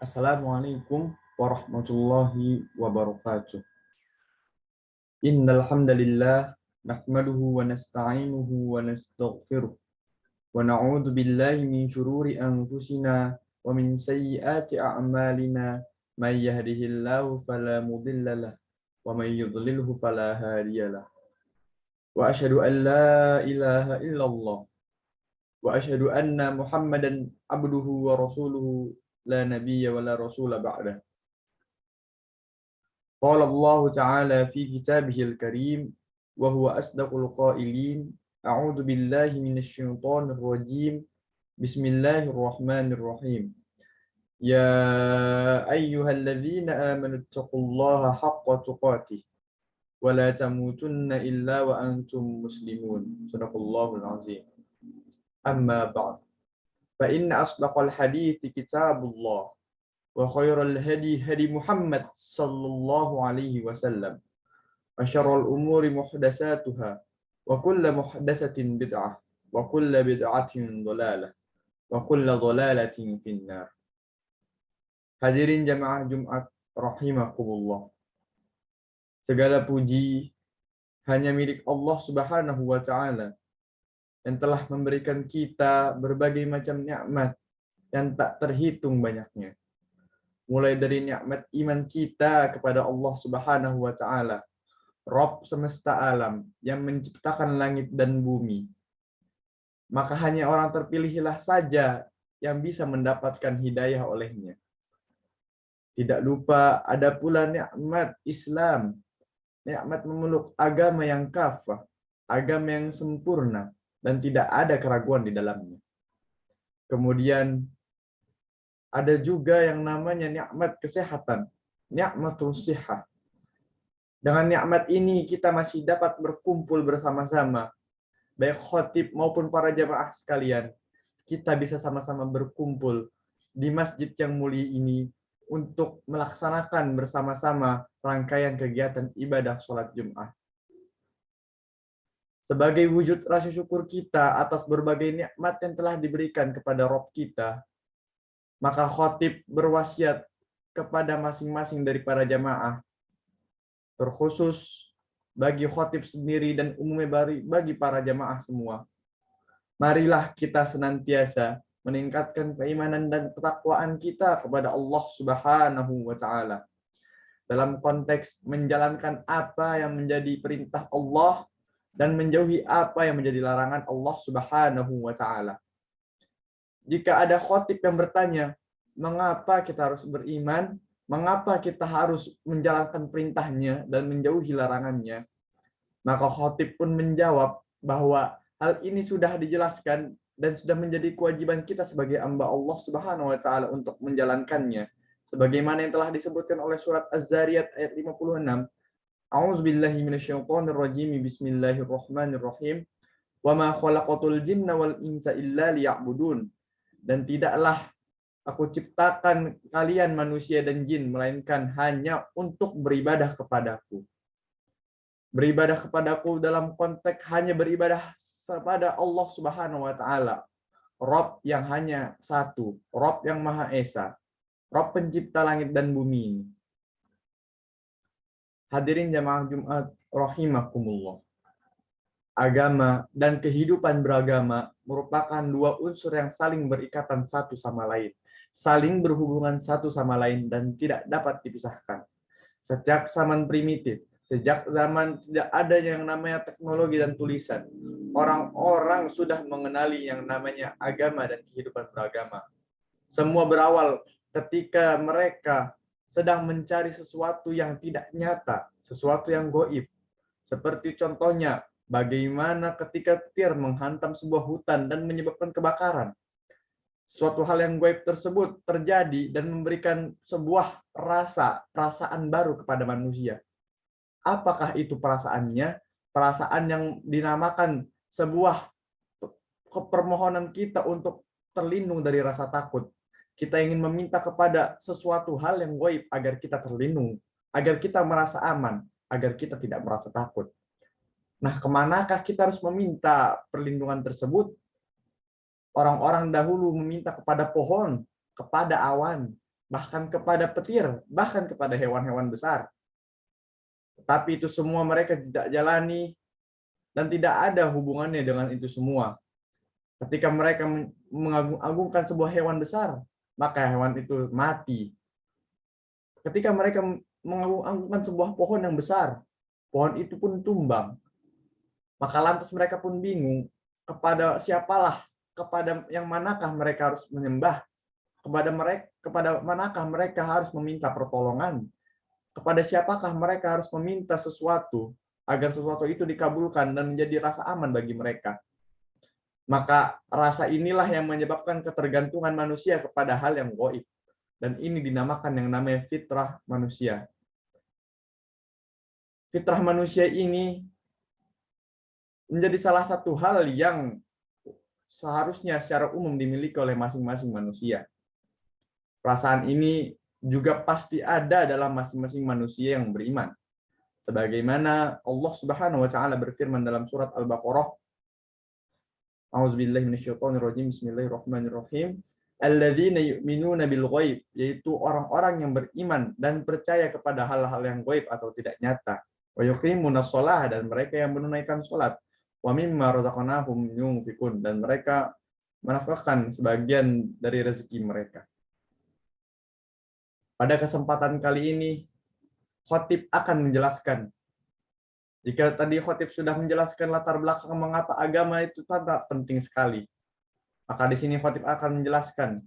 Assalamualaikum warahmatullahi wabarakatuh. Innal hamdalillah nahmaduhu wa nasta'inuhu wa nastaghfiruh wa na'udzu billahi min shururi anfusina wa min sayyiati a'malina may yahdihillahu fala mudilla lahu wa may yudlilhu fala hadiyalah. Wa asyhadu an la ilaha illallah wa asyhadu anna Muhammadan abduhu wa rasuluhu la nabiyya wa la rasula ba'dah. قال الله تعالى في كتابه الكريم وهو أصدق القائلين أعوذ بالله من الشيطان الرجيم بسم الله الرحمن الرحيم يا أيها الذين آمنوا اتقوا الله حق تقاته ولا تموتن إلا وأنتم مسلمون صدق الله العظيم أما بعد فإن أصدق الحديث كتاب الله وخير الهدي هدي محمد صلى الله عليه وسلم وشر الأمور محدثاتها وكل محدثة بدعة وكل بدعة ضلالة وكل ضلالة في النار. Hadirin jamaah Jumat rahimakumullah. Segala puji hanya milik Allah Subhanahu wa taala yang telah memberikan kita berbagai macam nikmat yang tak terhitung banyaknya. Mulai dari nikmat iman kita kepada Allah Subhanahu wa taala, Rabb semesta alam yang menciptakan langit dan bumi. Maka hanya orang terpilihlah saja yang bisa mendapatkan hidayah olehnya. Tidak lupa ada pula nikmat Islam, nikmat memeluk agama yang kafah, agama yang sempurna dan tidak ada keraguan di dalamnya. Kemudian ada juga yang namanya nikmat kesehatan, nikmatul sihah. Dengan nikmat ini kita masih dapat berkumpul bersama-sama, baik khatib maupun para jamaah sekalian. Kita bisa sama-sama berkumpul di masjid yang mulia ini untuk melaksanakan bersama-sama rangkaian kegiatan ibadah sholat Jumat. Sebagai wujud rasa syukur kita atas berbagai nikmat yang telah diberikan kepada Rabb kita, maka khatib berwasiat kepada masing-masing dari para jamaah, terkhusus bagi khatib sendiri dan umumnya bagi para jamaah semua. Marilah kita senantiasa meningkatkan keimanan dan ketakwaan kita kepada Allah Subhanahu wa taala dalam konteks menjalankan apa yang menjadi perintah Allah dan menjauhi apa yang menjadi larangan Allah Subhanahu wa taala. Jika ada khatib yang bertanya, mengapa kita harus beriman, mengapa kita harus menjalankan perintahnya dan menjauhi larangannya, maka khatib pun menjawab bahwa hal ini sudah dijelaskan dan sudah menjadi kewajiban kita sebagai hamba Allah Subhanahu wa taala untuk menjalankannya. Sebagaimana yang telah disebutkan oleh surat Az-Zariyat ayat 56. A'udzubillahi minasyaitonirrajim. Bismillahirrahmanirrahim. Wa ma khalaqatul jinna wal insa illa liya'budun. Dan tidaklah aku ciptakan kalian manusia dan jin melainkan hanya untuk beribadah kepadaku. Beribadah kepadaku dalam konteks hanya beribadah kepada Allah Subhanahu wa taala, Rabb yang hanya satu, Rabb yang Maha Esa, Rabb pencipta langit dan bumi ini. Hadirin jamaah Jumat rahimakumullah. Agama dan kehidupan beragama merupakan dua unsur yang saling berikatan satu sama lain, saling berhubungan satu sama lain dan tidak dapat dipisahkan. Sejak zaman primitif, sejak zaman tidak ada yang namanya teknologi dan tulisan, orang-orang sudah mengenali yang namanya agama dan kehidupan beragama. Semua berawal ketika mereka sedang mencari sesuatu yang tidak nyata, sesuatu yang gaib. Seperti contohnya, bagaimana ketika petir menghantam sebuah hutan dan menyebabkan kebakaran. Suatu hal yang gaib tersebut terjadi dan memberikan sebuah perasaan baru kepada manusia. Apakah itu perasaannya? Perasaan yang dinamakan sebuah permohonan kita untuk terlindung dari rasa takut. Kita ingin meminta kepada sesuatu hal yang gaib agar kita terlindung, agar kita merasa aman, agar kita tidak merasa takut. Nah, kemanakah kita harus meminta perlindungan tersebut? Orang-orang dahulu meminta kepada pohon, kepada awan, bahkan kepada petir, bahkan kepada hewan-hewan besar. Tetapi itu semua mereka tidak jalani dan tidak ada hubungannya dengan itu semua. Ketika mereka mengagung-agungkan sebuah hewan besar, maka hewan itu mati. Ketika mereka mengagung-agungkan sebuah pohon yang besar, pohon itu pun tumbang. Maka lantas mereka pun bingung, kepada siapalah, kepada yang manakah mereka harus menyembah, kepada manakah mereka harus meminta pertolongan, kepada siapakah mereka harus meminta sesuatu agar sesuatu itu dikabulkan dan menjadi rasa aman bagi mereka. Maka rasa inilah yang menyebabkan ketergantungan manusia kepada hal yang gaib. Dan ini dinamakan yang namanya fitrah manusia. Fitrah manusia ini menjadi salah satu hal yang seharusnya secara umum dimiliki oleh masing-masing manusia. Perasaan ini juga pasti ada dalam masing-masing manusia yang beriman. Sebagaimana Allah Subhanahu wa taala berfirman dalam surat Al-Baqarah, A'udzubillahi minasyaitonirrajim, bismillahirrahmanirrahim. Alladzina yu'minuna bil ghaib, yaitu orang-orang yang beriman dan percaya kepada hal-hal yang gaib atau tidak nyata. Wa yuqimunas shalah, dan mereka yang menunaikan salat. Wa mimma razaqnahum yunfiqun, dan mereka menafkahkan sebagian dari rezeki mereka. Pada kesempatan kali ini, khotib akan menjelaskan. Jika tadi khotib sudah menjelaskan latar belakang mengapa agama itu sangat penting sekali, maka di sini khotib akan menjelaskan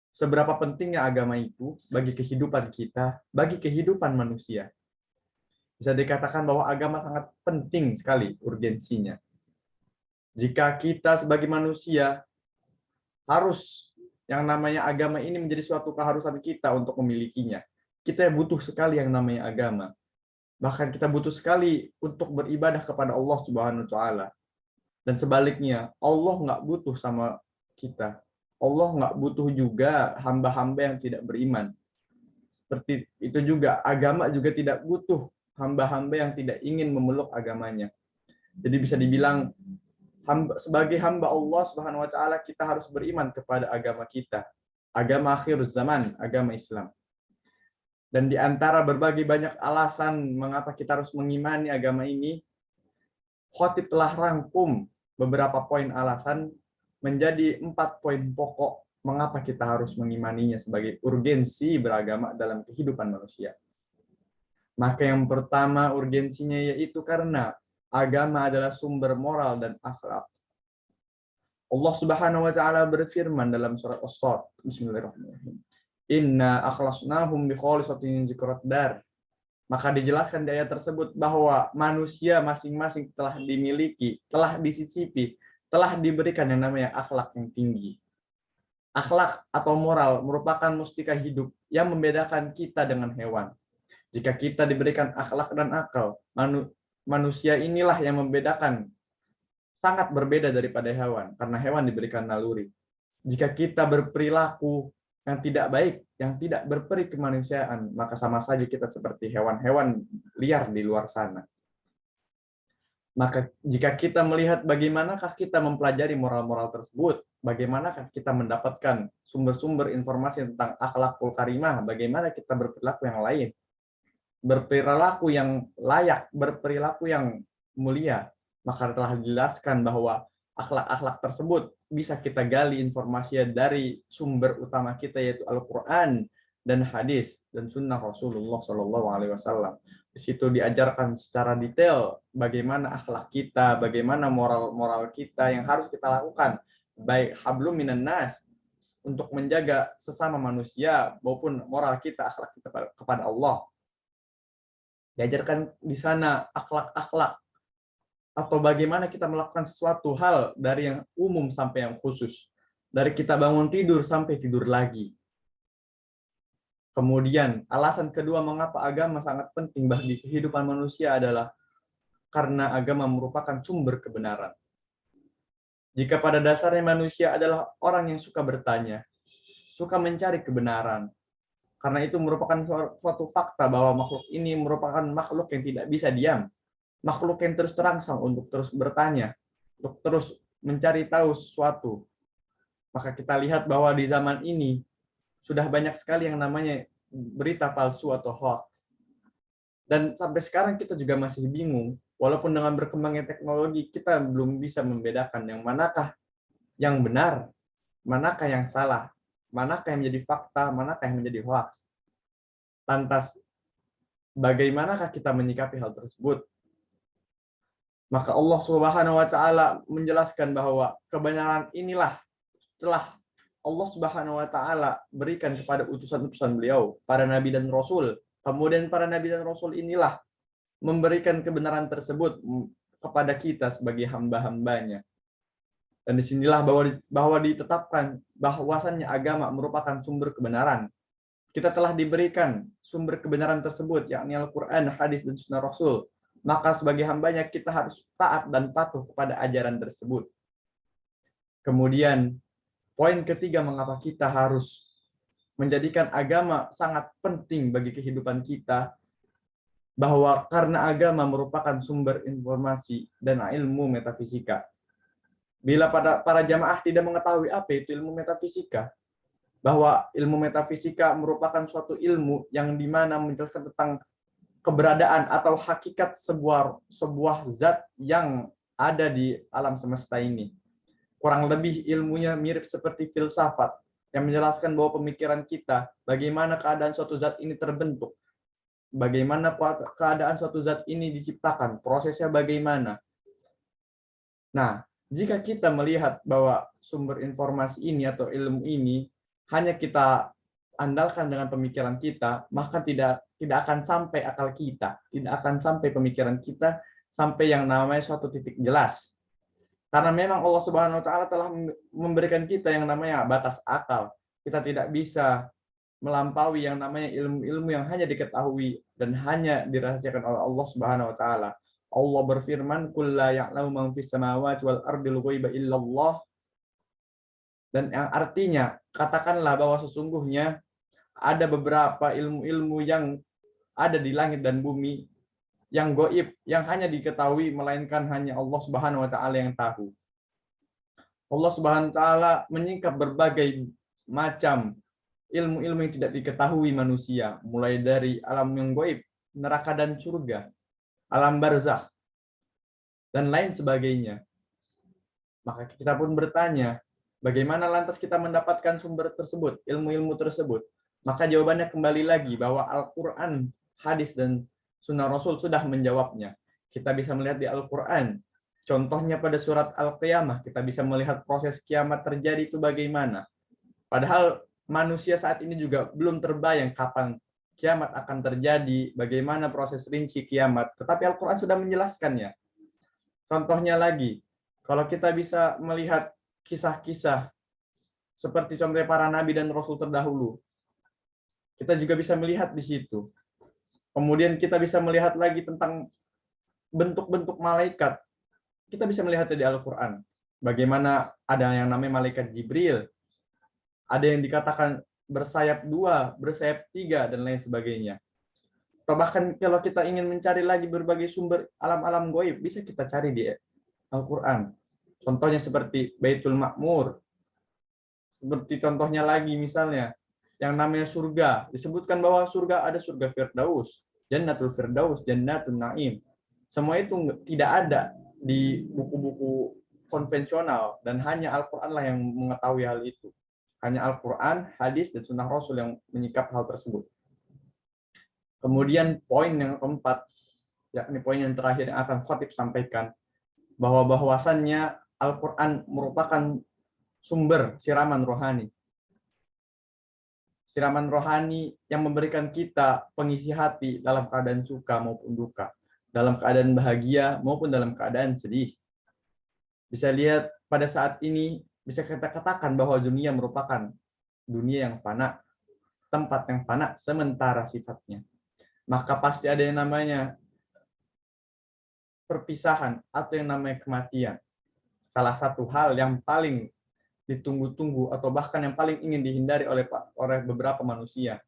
seberapa pentingnya agama itu bagi kehidupan kita, bagi kehidupan manusia. Bisa dikatakan bahwa agama sangat penting sekali urgensinya. Jika kita sebagai manusia harus yang namanya agama ini menjadi suatu keharusan kita untuk memilikinya. Kita butuh sekali yang namanya agama. Bahkan kita butuh sekali untuk beribadah kepada Allah Subhanahu wa taala. Dan sebaliknya, Allah nggak butuh sama kita. Allah nggak butuh juga hamba-hamba yang tidak beriman. Seperti itu juga, agama juga tidak butuh hamba-hamba yang tidak ingin memeluk agamanya. Jadi bisa dibilang, sebagai hamba Allah Subhanahu wa taala, kita harus beriman kepada agama kita. Agama akhir zaman, agama Islam. Dan di antara berbagai banyak alasan mengapa kita harus mengimani agama ini, khotib telah rangkum beberapa poin alasan menjadi 4 poin pokok mengapa kita harus mengimaninya sebagai urgensi beragama dalam kehidupan manusia. Maka yang pertama urgensinya yaitu karena agama adalah sumber moral dan akhlak. Allah Subhanahu wa taala berfirman dalam surat As-Sadd, bismillahirrahmanirrahim. Inna akhlasnahum bi khalisatin dzikrat dar. Maka dijelaskan di ayat tersebut bahwa manusia masing-masing telah dimiliki, telah disisipi, telah diberikan yang namanya akhlak yang tinggi. Akhlak atau moral merupakan mustika hidup yang membedakan kita dengan hewan. Jika kita diberikan akhlak dan akal, manusia inilah yang membedakan, sangat berbeda daripada hewan, karena hewan diberikan naluri. Jika kita berperilaku yang tidak baik, yang tidak berperi kemanusiaan, maka sama saja kita seperti hewan-hewan liar di luar sana. Maka jika kita melihat bagaimanakah kita mempelajari moral-moral tersebut, bagaimanakah kita mendapatkan sumber-sumber informasi tentang akhlakul karimah, bagaimana kita berperilaku yang lain, berperilaku yang layak, berperilaku yang mulia, maka telah dijelaskan bahwa akhlak-akhlak tersebut bisa kita gali informasinya dari sumber utama kita, yaitu Al-Quran dan hadis dan sunnah Rasulullah SAW. Di situ diajarkan secara detail bagaimana akhlak kita, bagaimana moral kita yang harus kita lakukan, baik hablum minan nas untuk menjaga sesama manusia maupun moral kita, akhlak kita kepada Allah. Diajarkan di sana akhlak-akhlak atau bagaimana kita melakukan sesuatu hal dari yang umum sampai yang khusus. Dari kita bangun tidur sampai tidur lagi. Kemudian, alasan kedua mengapa agama sangat penting bagi kehidupan manusia adalah karena agama merupakan sumber kebenaran. Jika pada dasarnya manusia adalah orang yang suka bertanya, suka mencari kebenaran, karena itu merupakan suatu fakta bahwa makhluk ini merupakan makhluk yang tidak bisa diam. Makhluk yang terus terangsang untuk terus bertanya, untuk terus mencari tahu sesuatu. Maka kita lihat bahwa di zaman ini, sudah banyak sekali yang namanya berita palsu atau hoax. Dan sampai sekarang kita juga masih bingung, walaupun dengan berkembangnya teknologi, kita belum bisa membedakan yang manakah yang benar, manakah yang salah, manakah yang menjadi fakta, manakah yang menjadi hoax. Lantas, bagaimanakah kita menyikapi hal tersebut? Maka Allah Subhanahu wa taala menjelaskan bahwa kebenaran inilah telah Allah Subhanahu wa taala berikan kepada utusan-utusan beliau, para nabi dan rasul. Kemudian para nabi dan rasul inilah memberikan kebenaran tersebut kepada kita sebagai hamba-hambanya. Dan disinilah bahwa ditetapkan bahwasannya agama merupakan sumber kebenaran. Kita telah diberikan sumber kebenaran tersebut, yakni Al-Quran, hadis, dan sunnah Rasul. Maka sebagai hambanya kita harus taat dan patuh kepada ajaran tersebut. Kemudian, poin ketiga mengapa kita harus menjadikan agama sangat penting bagi kehidupan kita, bahwa karena agama merupakan sumber informasi dan ilmu metafisika. Bila para jamaah tidak mengetahui apa itu ilmu metafisika, bahwa ilmu metafisika merupakan suatu ilmu yang dimana menjelaskan tentang keberadaan atau hakikat sebuah zat yang ada di alam semesta ini. Kurang lebih ilmunya mirip seperti filsafat yang menjelaskan bahwa pemikiran kita, bagaimana keadaan suatu zat ini terbentuk, bagaimana keadaan suatu zat ini diciptakan, prosesnya bagaimana. Nah, jika kita melihat bahwa sumber informasi ini atau ilmu ini hanya kita andalkan dengan pemikiran kita, maka tidak akan sampai akal kita, tidak akan sampai pemikiran kita sampai yang namanya suatu titik jelas. Karena memang Allah Subhanahu wa taala telah memberikan kita yang namanya batas akal. Kita tidak bisa melampaui yang namanya ilmu-ilmu yang hanya diketahui dan hanya dirahasiakan oleh Allah Subhanahu wa taala. Allah berfirman, "Qul la ya'lamu man fis samawati wal ardil ghaiba illallah." Dan yang artinya, katakanlah bahwa sesungguhnya ada beberapa ilmu-ilmu yang ada di langit dan bumi yang gaib, yang hanya diketahui melainkan hanya Allah Subhanahu wa taala yang tahu. Allah Subhanahu wa taala menyingkap berbagai macam ilmu-ilmu yang tidak diketahui manusia, mulai dari alam yang gaib, neraka dan surga, alam barzakh, dan lain sebagainya. Maka kita pun bertanya, bagaimana lantas kita mendapatkan sumber tersebut, ilmu-ilmu tersebut? Maka jawabannya kembali lagi bahwa Al-Quran, hadis, dan sunnah Rasul sudah menjawabnya. Kita bisa melihat di Al-Quran, contohnya pada surat Al-Qiyamah, kita bisa melihat proses kiamat terjadi itu bagaimana. Padahal manusia saat ini juga belum terbayang kapan kiamat akan terjadi, bagaimana proses rinci kiamat. Tetapi Al-Quran sudah menjelaskannya. Contohnya lagi, kalau kita bisa melihat kisah-kisah seperti contohnya para nabi dan rasul terdahulu, kita juga bisa melihat di situ. Kemudian kita bisa melihat lagi tentang bentuk-bentuk malaikat. Kita bisa melihatnya di Al-Quran. Bagaimana ada yang namanya malaikat Jibril, ada yang dikatakan bersayap 2, bersayap 3, dan lain sebagainya. Atau bahkan kalau kita ingin mencari lagi berbagai sumber alam-alam gaib, bisa kita cari di Al-Quran. Contohnya seperti Baitul Ma'mur. Seperti contohnya lagi misalnya, yang namanya surga. Disebutkan bahwa surga ada surga Firdaus, Jannatul Firdaus, Jannatul Naim. Semua itu tidak ada di buku-buku konvensional, dan hanya Al-Quran lah yang mengetahui hal itu. Hanya Al-Quran, hadis, dan sunnah Rasul yang menyikap hal tersebut. Kemudian poin yang keempat, yakni poin yang terakhir yang akan khatib sampaikan, bahwasannya Al-Quran merupakan sumber siraman rohani. Siraman rohani yang memberikan kita pengisi hati dalam keadaan suka maupun duka, dalam keadaan bahagia maupun dalam keadaan sedih. Bisa lihat pada saat ini, bisa kita katakan bahwa dunia merupakan dunia yang fana, tempat yang fana sementara sifatnya. Maka pasti ada yang namanya perpisahan atau yang namanya kematian. Salah satu hal yang paling ditunggu-tunggu atau bahkan yang paling ingin dihindari oleh beberapa manusia.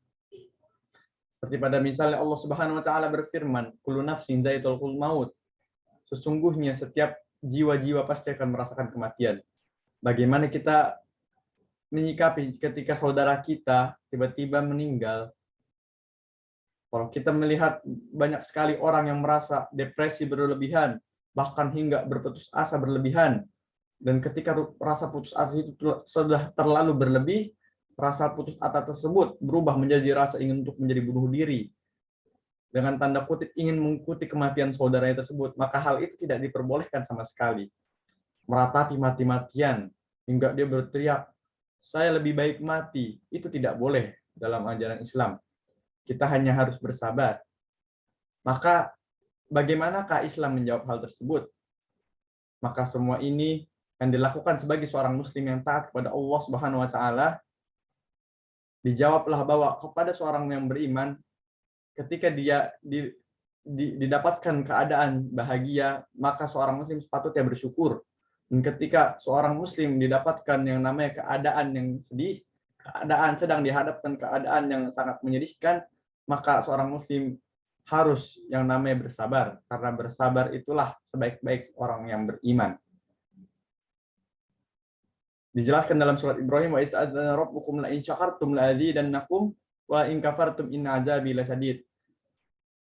Seperti pada misalnya Allah Subhanahu wa taala berfirman, "Kullu nafsin dha'iqatul maut." Sesungguhnya setiap jiwa-jiwa pasti akan merasakan kematian. Bagaimana kita menyikapi ketika saudara kita tiba-tiba meninggal? Kalau kita melihat banyak sekali orang yang merasa depresi berlebihan, bahkan hingga berputus asa berlebihan, dan ketika rasa putus asa itu sudah terlalu berlebih, rasa putus asa tersebut berubah menjadi rasa ingin untuk menjadi bunuh diri, dengan tanda kutip ingin mengikuti kematian saudaranya tersebut, maka hal itu tidak diperbolehkan sama sekali. Meratapi mati-matian hingga dia berteriak, saya lebih baik mati, itu tidak boleh dalam ajaran Islam. Kita hanya harus bersabar. Maka bagaimanakah Islam menjawab hal tersebut? Maka semua ini yang dilakukan sebagai seorang muslim yang taat kepada Allah Subhanahu wa taala, dijawablah bahwa kepada seorang yang beriman, ketika dia didapatkan keadaan bahagia, maka seorang muslim sepatutnya bersyukur. Dan ketika seorang muslim didapatkan yang namanya keadaan yang sedih, keadaan sedang dihadapkan keadaan yang sangat menyedihkan, maka seorang muslim harus yang namanya bersabar, karena bersabar itulah sebaik-baik orang yang beriman. Dijelaskan dalam surat Ibrahim, wa ista'adzana rabbukum la in syakartum la azidannakum wa in kafartum inna azabi lasadid.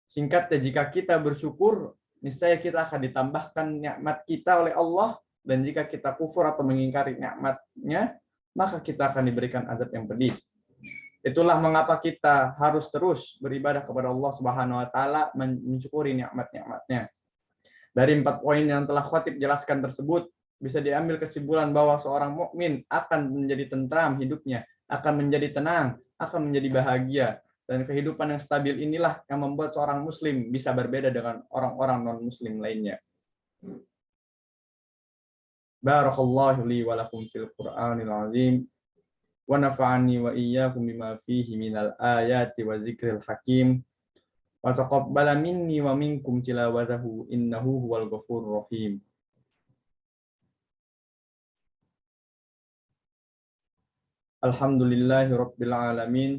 Singkatnya, jika kita bersyukur, niscaya kita akan ditambahkan nikmat kita oleh Allah, dan jika kita kufur atau mengingkari nikmatnya, maka kita akan diberikan azab yang pedih. Itulah mengapa kita harus terus beribadah kepada Allah Subhanahu wa taala, mensyukuri nikmat-nikmatnya. Dari 4 poin yang telah khatib jelaskan tersebut, bisa diambil kesimpulan bahwa seorang mukmin akan menjadi tentram hidupnya, akan menjadi tenang, akan menjadi bahagia. Dan kehidupan yang stabil inilah yang membuat seorang muslim bisa berbeda dengan orang-orang non-muslim lainnya. Barakallahu li wa lakum fil Qur'anil azim wa nafa'ani wa iyyakum bima fihi minal ayati wa zikril hakim wa taqabbala minni wa minkum tilawatahu innahu huwal ghafurur rahim. Alhamdulillahi rabbil alamin.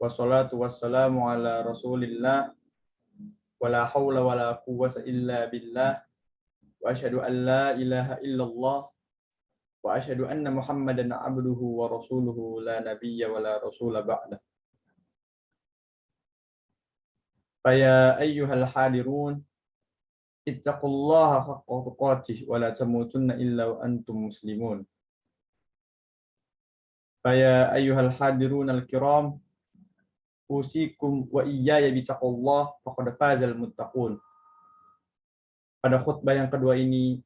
Wassalatu wassalamu ala rasulillah wala hawla wala quwwata illa billah wa asyhadu an la ilaha illallah wa asyhadu anna muhammadan abduhu wa rasuluhu la nabiyya wa la rasula ba'da. Faya ayyuhal hadirun ittaqullaha haqqa tuqatih wa la tamutunna illa wa antum muslimun. Faya ayyuhal hadirun al-kiram usikum wa iyaya bitaqullah faqad fazal muttaqun. Pada khutbah yang kedua ini,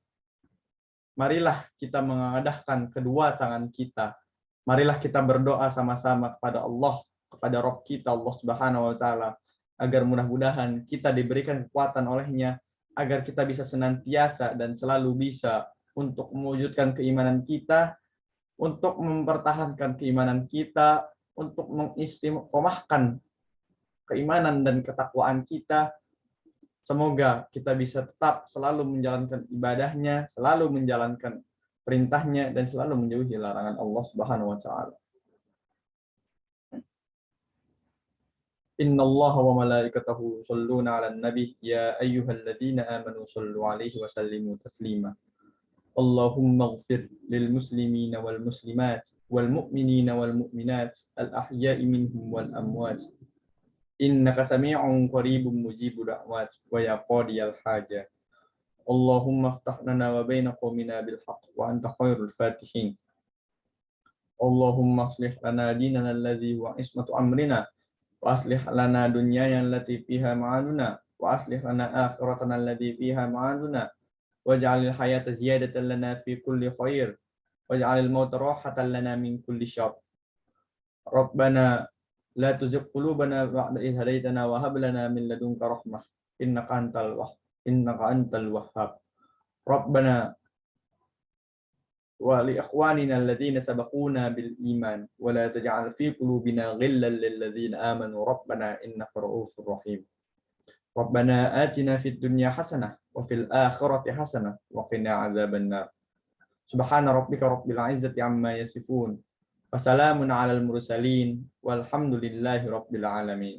marilah kita mengadahkan kedua tangan kita. Marilah kita berdoa sama-sama kepada Allah, kepada Rabb kita Allah Subhanahu wa taala, agar mudah-mudahan kita diberikan kekuatan olehnya, agar kita bisa senantiasa dan selalu bisa untuk mewujudkan keimanan kita, untuk mempertahankan keimanan kita, untuk mengistiqomahkan keimanan dan ketakwaan kita. Semoga kita bisa tetap selalu menjalankan ibadahnya, selalu menjalankan perintahnya, dan selalu menjauhi larangan Allah Subhanahu wa taala. Innallaha wa malaikatahu yusholluna 'alan nabi ya ayyuhalladzina amanu shallu 'alaihi wa sallimu taslima. Allahumma ighfir lil muslimina wal muslimat wal mu'minina wal mu'minat al ahya'i minhum wal amwat. Innaka sami'un qaribun mujibud da'wat wa ya qadiyal haja. Allahumma iftah lana wa baina qaumina bil haqq wa anta khairul fatihin. Allahumma aslih lana dinana alladhi huwa ismatu amrina wa aslih lana dunyana allati fiha ma'aduna wa aslih lana akhiratana allati fiha ma'aduna waj'alil hayata ziyadatan lana fi kulli khair waj'alil mauta rahatan lana min kulli syarr. Rabbana la tuzigh qulubana ba'da idh hadaytana wa hab lana min ladunka rahmah innaka antal wahhab. Rabbana wa li ikhwanina alladhina sabaquna bil iman wa la taj'al fi qulubina ghillan lil ladzina amanu rabbana innaka ra'ufur rahim. Rabbana atina fid dunya hasanah wa fil akhirati hasanah wa qina adzabannar. Subhana rabbika rabbil izzati amma yasifun. Wassalamun alal mursalin walhamdulillahi rabbil alamin.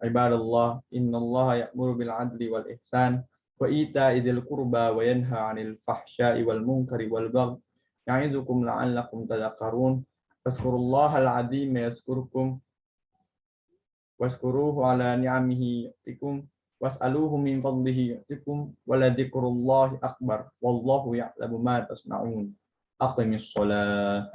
Ibadallah, innallaha ya'muru bil adli wal ihsan wa ita'i dzil qurba wa yanha 'anil fahsya'i wal munkari wal baghi ya'idukum la'allakum tadhakkarun. Fadhkurullahal 'azima yazkurkum washkuruhu 'ala ni'amihi yu'tikum was'aluhu min fadlihi yu'tikum wa ladhikrullahi akbar wallahu ya'lamu ma tasna'un. Aqimis shalah.